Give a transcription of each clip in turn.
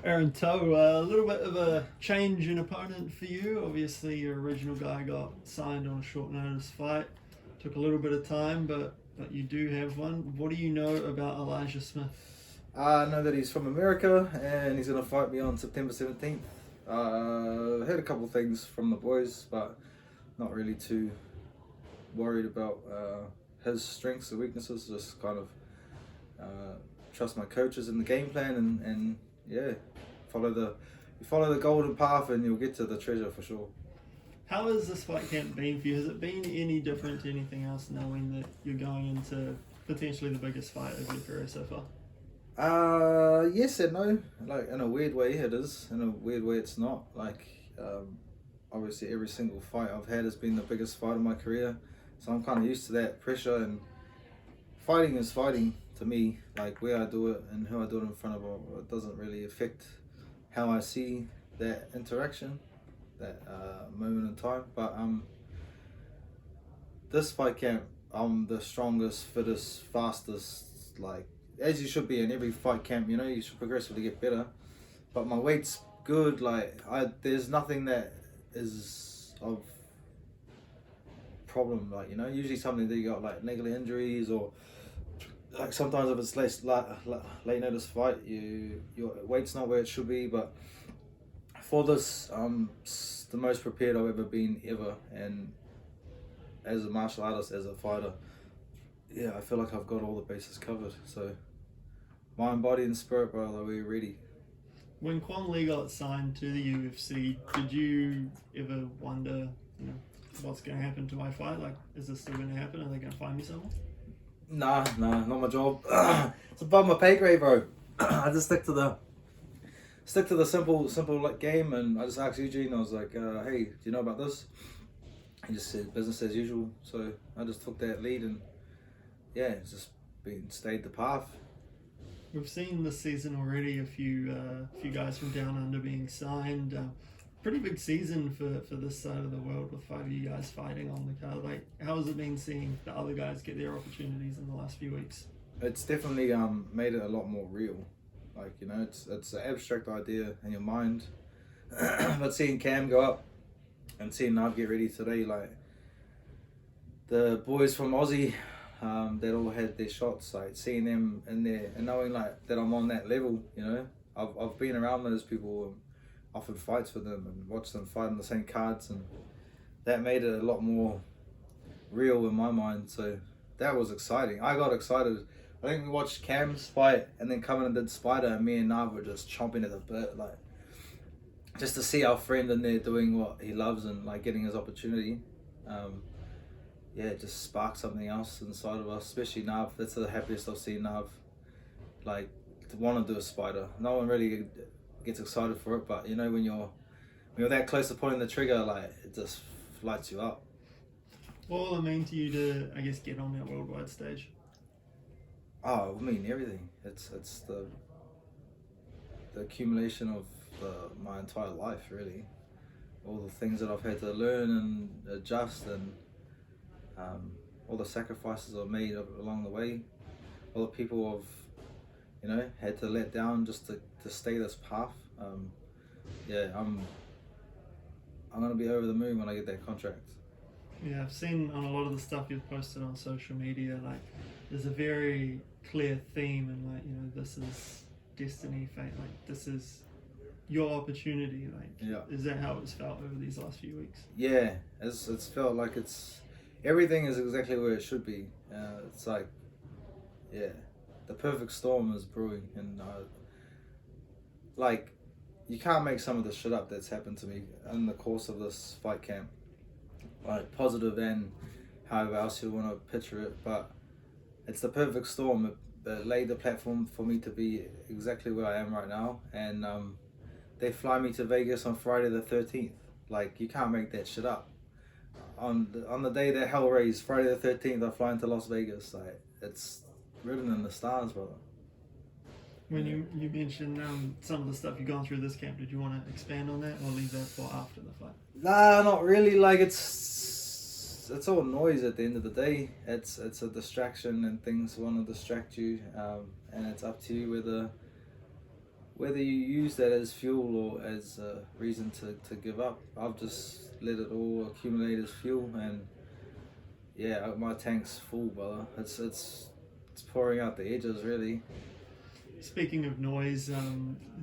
Aaron Toe, a little bit of a change in opponent for you. Obviously, your original guy got signed on a short notice fight. Took a little bit of time, but you do have one. What do you know about Elijah Smith? I know that he's from America and he's going to fight me on September 17th. Heard a couple of things from the boys, but not really too worried about his strengths or weaknesses. Just kind of trust my coaches in the game plan and yeah, follow the golden path and you'll get to the treasure for sure. How has this fight camp been for you? Has it been any different to anything else, knowing that you're going into potentially the biggest fight of your career so far? Yes and no. Like in a weird way it is, in a weird way it's not. Like obviously every single fight I've had has been the biggest fight of my career, so I'm kind of used to that pressure, and fighting is fighting to me. Like where I do it and who I do it in front of, it doesn't really affect how I see that interaction, that moment in time. But this fight camp, I'm the strongest, fittest, fastest, like as you should be in every fight camp. You know, you should progressively get better. But my weight's good. Like there's nothing that is of problem. Like, you know, usually something that you got like niggly injuries, or like sometimes if it's late notice fight, your weight's not where it should be. But for this, the most prepared I've ever been ever, and as a martial artist, as a fighter, yeah, I feel like I've got all the bases covered. So mind, body and spirit, brother, we're ready. When Quan Lee got signed to the UFC, did you ever wonder, what's going to happen to my fight? Like, is this still going to happen? Are they going to find me someone? Nah, not my job. It's above my pay grade, bro. I just stick to the simple like game, and I just asked Eugene. I was like, hey, do you know about this? He just said business as usual. So I just took that lead, and yeah, it's just stayed the path. We've seen this season already a few guys from down under being signed. Pretty big season for this side of the world, with 5 of you guys fighting on the card. Like, how has it been seeing the other guys get their opportunities in the last few weeks? It's definitely made it a lot more real. Like, you know, it's an abstract idea in your mind, but seeing Cam go up and seeing Nav get ready today, like the boys from Aussie that all had their shots, like seeing them in there and knowing like that I'm on that level. You know, I've been around those people, offered fights for them and watched them fight on the same cards, and that made it a lot more real in my mind. So that was exciting. I got excited. I think we watched Cam's fight and then coming and did Spider, and me and Nav were just chomping at the bit, like just to see our friend in there doing what he loves and like getting his opportunity. Yeah, it just sparked something else inside of us, especially Nav. That's the happiest I've seen Nav, like, to want to do a Spider. No one really gets excited for it, but you know, when you're that close to pulling the trigger, like, it just lights you up. What will it mean to you to, I guess, get on that worldwide stage? Oh, I mean everything. It's the accumulation of my entire life, really. All the things that I've had to learn and adjust, and all the sacrifices I've made along the way, all the people I've, had to let down just to stay this path. Yeah, I'm gonna be over the moon when I get that contract. Yeah, I've seen on a lot of the stuff you've posted on social media, like, there's a very clear theme, and like, this is destiny, fate, like this is your opportunity. Like, yeah. Is that how it's felt over these last few weeks? Yeah, it's felt like everything is exactly where it should be. It's like, yeah, the perfect storm is brewing, and like, you can't make some of the shit up that's happened to me in the course of this fight camp, like positive and however else you want to picture it, but it's the perfect storm. It laid the platform for me to be exactly where I am right now, and they fly me to Vegas on Friday the 13th. Like, you can't make that shit up. On the day that hell raised, Friday the 13th, I fly into Las Vegas. Like, it's written in the stars, brother. When you mentioned some of the stuff you've gone through this camp, did you want to expand on that, or leave that for after the fight? Nah, not really. Like, it's all noise at the end of the day. It's a distraction, and things want to distract you, and it's up to you whether you use that as fuel or as a reason to give up, I've just let it all accumulate as fuel, and yeah, my tank's full, brother. It's pouring out the edges, really. Speaking of noise,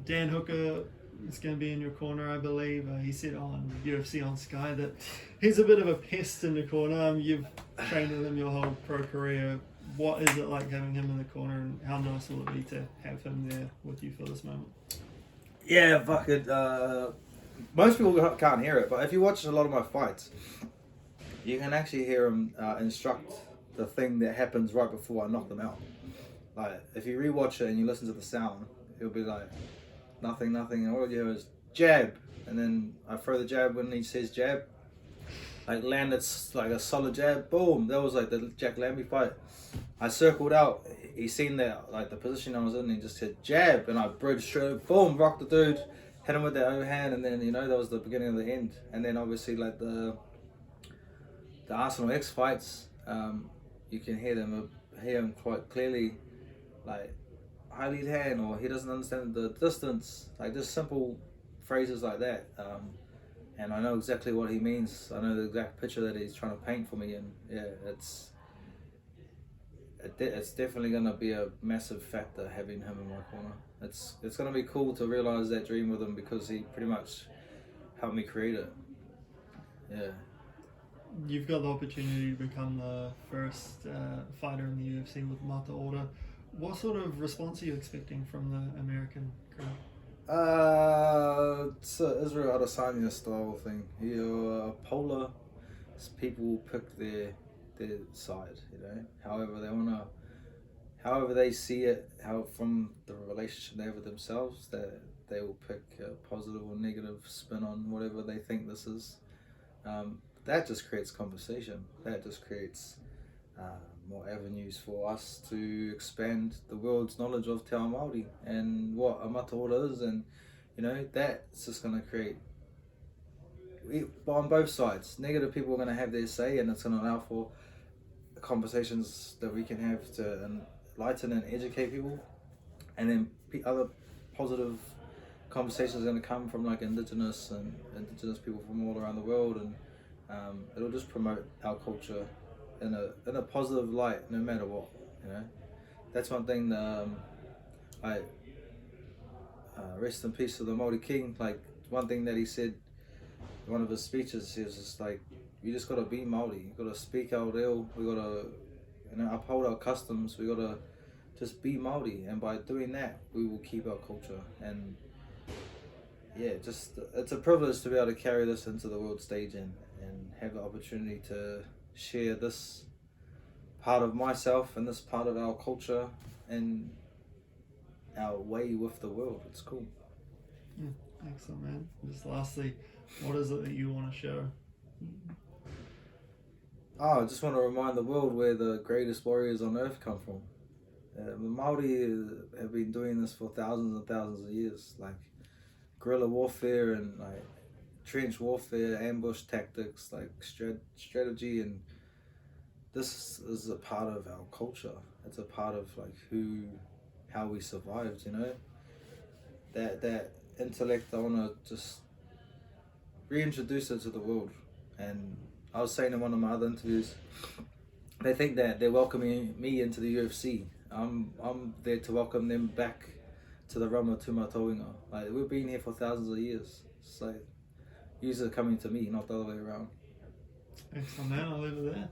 Dan Hooker is going to be in your corner, I believe. He said on UFC on Sky that he's a bit of a pest in the corner. You've trained with him your whole pro career. What is it like having him in the corner, and how nice will it be to have him there with you for this moment? Yeah, fuck it. Most people can't hear it, but if you watch a lot of my fights, you can actually hear him instruct the thing that happens right before I knock them out. Like, if you rewatch it and you listen to the sound, it'll be like nothing, and all you hear is jab, and then I throw the jab when he says jab, like land it's like a solid jab, boom. That was like the Jack Lambie fight. I circled out, he seen that, like the position I was in, he just said jab, and I bridged straight, boom, rocked the dude, hit him with that overhand, and then, you know, that was the beginning of the end. And then obviously like the Arsenal X fights, you can hear him quite clearly, like high lead hand, or he doesn't understand the distance, like just simple phrases like that. And I know exactly what he means. I know the exact picture that he's trying to paint for me, and yeah, it's definitely going to be a massive factor having him in my corner. It's going to be cool to realize that dream with him, because he pretty much helped me create it. Yeah. You've got the opportunity to become the first fighter in the UFC with Mata Order. What sort of response are you expecting from the American crowd? It's an Israel Adesanya style thing. You're polar. People will pick their side, you know. However they see it, how from the relationship they have with themselves, that they will pick a positive or negative spin on whatever they think this is. That just creates conversation. That just creates more avenues for us to expand the world's knowledge of Te Ao Māori and what a mata order is, and you know, that's just going to create, on both sides, negative people are going to have their say, and it's going to allow for conversations that we can have to enlighten and educate people, and then other positive conversations are going to come from like indigenous people from all around the world, and it'll just promote our culture in a positive light, no matter what, you know. That's one thing that I rest in peace to the Māori King. Like, one thing that he said in one of his speeches, he was just like, you just gotta be Māori, you gotta speak our reo, we gotta, you know, uphold our customs, we gotta just be Māori, and by doing that we will keep our culture. And yeah, just it's a privilege to be able to carry this into the world stage and have the opportunity to share this part of myself and this part of our culture and our way with the world. It's cool. Yeah, excellent, man. Just lastly, what is it that you want to show? I just want to remind the world where the greatest warriors on earth come from. The Māori have been doing this for thousands and thousands of years, like guerrilla warfare and like trench warfare, ambush tactics, like strategy, and this is a part of our culture. It's a part of like how we survived, you know. That intellect, I want to just reintroduce it to the world. And I was saying in one of my other interviews, they think that they're welcoming me into the UFC. I'm there to welcome them back to the Rama Tumatoinga. Like, we've been here for thousands of years. It's like, yous are coming to me, not the other way around. Excellent, man. I'll leave it there.